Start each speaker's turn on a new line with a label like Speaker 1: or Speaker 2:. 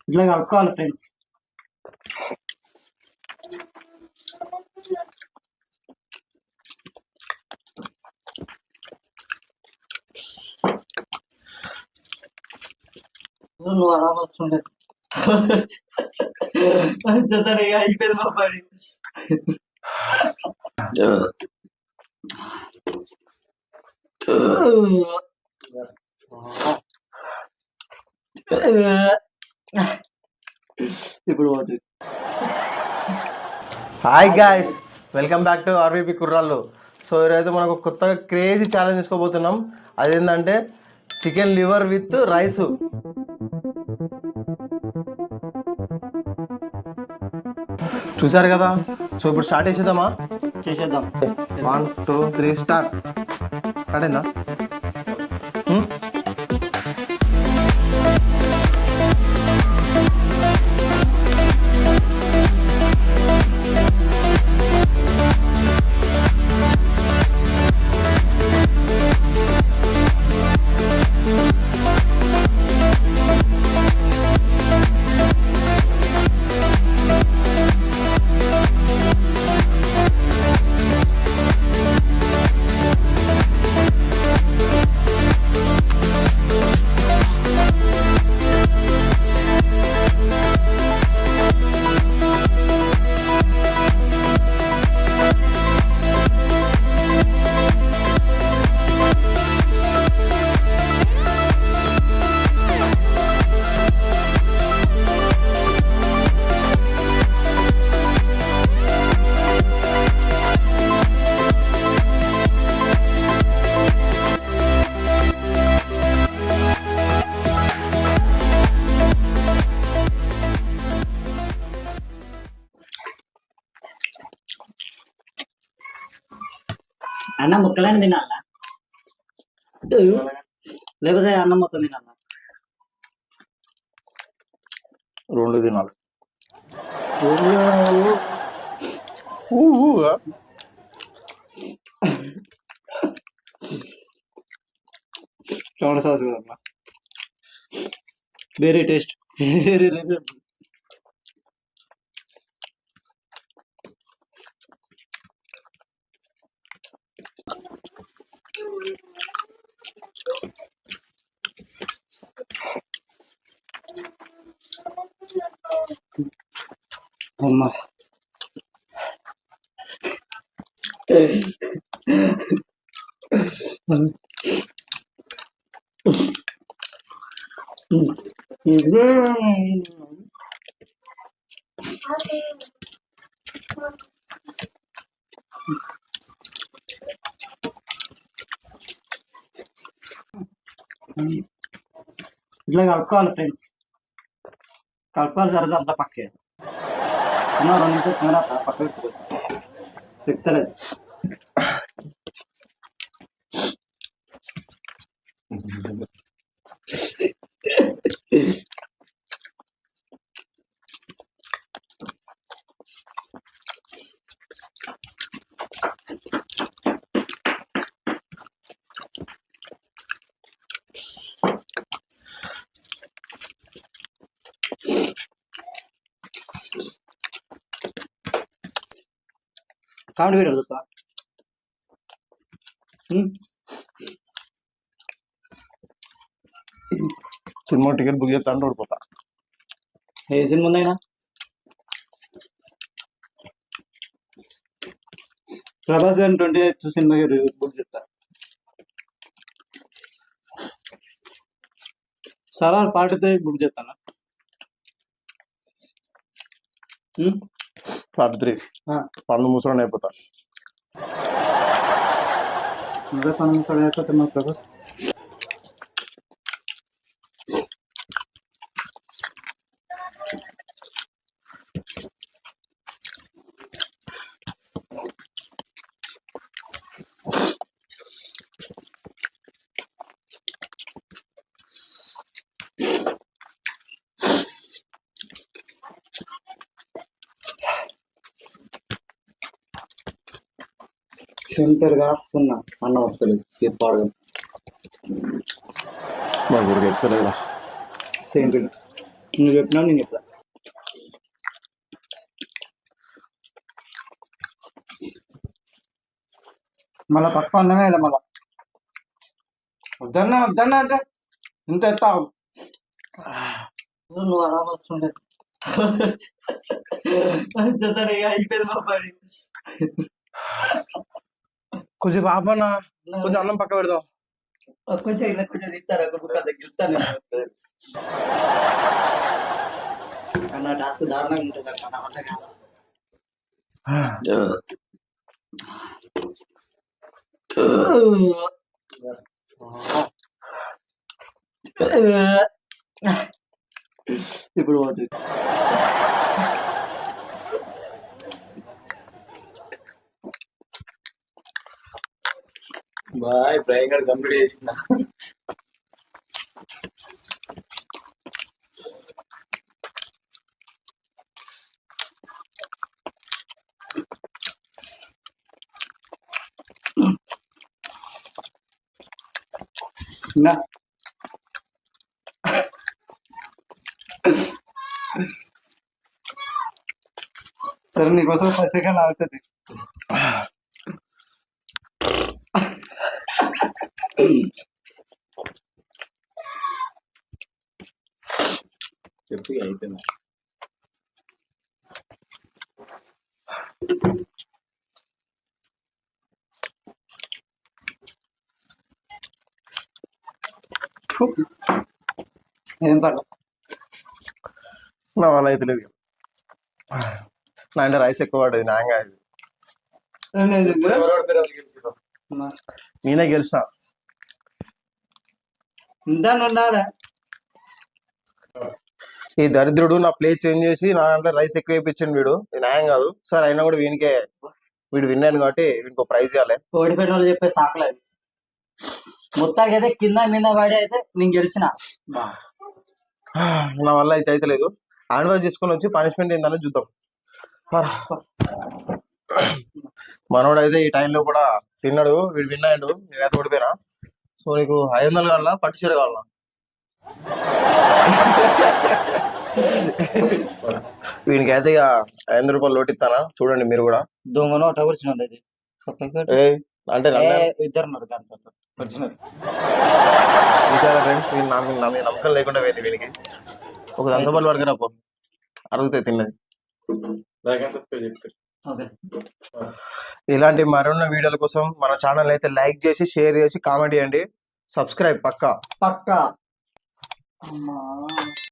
Speaker 1: ఇట్లా కలుపుకోవాలి ఫ్రెండ్స్. నువ్వు అలా వస్తుండే చదడిగా అయిపోయింది మా పడి. ఇప్పుడు పోతుంది.
Speaker 2: Hi guys, welcome back to RVP కుర్రాళ్ళు. సో ఈరోజు మనకు కొత్తగా క్రేజీ ఛాలెంజ్ తీసుకోబోతున్నాం. అదేంటంటే చికెన్ లివర్ విత్ రైస్. చూసారు కదా. సో ఇప్పుడు స్టార్ట్ చేసేద్దామా?
Speaker 1: చేసేద్దాం.
Speaker 2: 1 2 3 స్టార్ట్. అయిందా?
Speaker 1: అన్నం ముక్కలని తినాలా, లేకపోతే అన్నం మొత్తం తినాలా?
Speaker 2: రెండు తినాలి.
Speaker 1: టమాటా సాస్ కూడా వెరీ టేస్ట్. అమ్మా ఇట్లా కలుపుకోవాలి ఫ్రెండ్స్. కలుపుకోవాలి సరదా అంతా పక్కే. అన్న 2 నిమిషాలు కెమెరా పక్క పెట్టుకోలేదు. కామెంట్ వీడియో అడుగుతా.
Speaker 2: సినిమా టికెట్ బుక్ చేస్తా అంటే ఓడిపోతా.
Speaker 1: ఏ సినిమా ఉందైనా? ప్రభాస్ గారి 28 సినిమా బుక్ చేస్తా. సలార్ పార్ట్ 3 బుక్ చేస్తాను.
Speaker 2: పార్ట్ 3 పండు ముసలి అయిపోతా.
Speaker 1: నువ్వే పండు ముసలి అయిపోతే మా ప్రభాస్. సెంటర్ కాస్తున్నా అన్న వస్తలేదు. చెప్పాడు
Speaker 2: మా ఊరికి ఎక్కలేదా?
Speaker 1: సేమ్ థింగ్ నువ్వు చెప్పినావు నేను చెప్తా. మళ్ళా తక్కువ అన్నమే ఇలా మళ్ళా వద్దన్నా అంటే ఇంత ఎత్తావు నువ్వు అలా వస్తుండే అయిపోయింది మా పని.
Speaker 2: కొంచెం పాపన కొంచెం అన్నం పక్క పెడదాం.
Speaker 1: కొంచెం ఇలా కొంచెం తింటారు తగ్గిస్తాను అన్న టాస్క్ దారుణంగా ఉంటుంది అన్న వల్ల కాదు. ఇప్పుడు పోతుంది. బాయ్ బ్రైన్ కంప్లీట్ చేసిన నా సరే నీకోసం 10 సెకండ్లు అవుతుంది. చెప్పి అయిపోయింది. ఏం పర్లేదు
Speaker 2: నా వల్ల అయితే లేదు. నా అంటే రైస్ ఎక్కువ పడేది నాంగా ఇది. నేనే గెలిచిన.
Speaker 1: ఉండాలి.
Speaker 2: ఈ దరిద్రుడు నా ప్లేట్ చేంజ్ చేసి నా దాంట్లో రైస్ ఎక్కువ వేయించండి వీడు. ఇది న్యాయం కాదు సార్. అయినా కూడా వీడు విన్నాను కాబట్టి వీడికి ప్రైజ్ ఇవ్వాలి.
Speaker 1: ఓడిపోయిన వాళ్ళు చెప్పే సాకలేదు మొత్తానికి అయితే కింద మీద వాడి అయితే నేను గెలిచిన.
Speaker 2: నా వల్ల అయితే లేదు. హ్యాండ్ వాష్ చేసుకొని వచ్చి పనిష్మెంట్ ఏందని చూద్దాం. మనోడు అయితే ఈ టైంలో కూడా తిన్నాడు. వీడు విన్నాడు. నేనైతే ఓడిపోయినా. సో నీకు 500 కావాలా పట్టు చీర కావాలా? వీనికి అయితే ఇక 500 రూపాయలు లోటు ఇస్తానా చూడండి మీరు కూడా.
Speaker 1: దొంగను ఒకటి కూర్చున్నాడు ఇది
Speaker 2: అంటే
Speaker 1: ఇద్దరు వచ్చినారు
Speaker 2: ఫ్రెండ్స్. నాకు నా మీద నమ్మకం లేకుండా పోయింది వీనికి. ఒక దంతపల్లి వరకు రాపో అడుగుతాయి తిన్నది. ఇలాంటి మరిన్న వీడియోల కోసం మన ఛానల్ అయితే లైక్ చేసి షేర్ చేసి కామెంట్ చేయండి. సబ్స్క్రైబ్ పక్కా.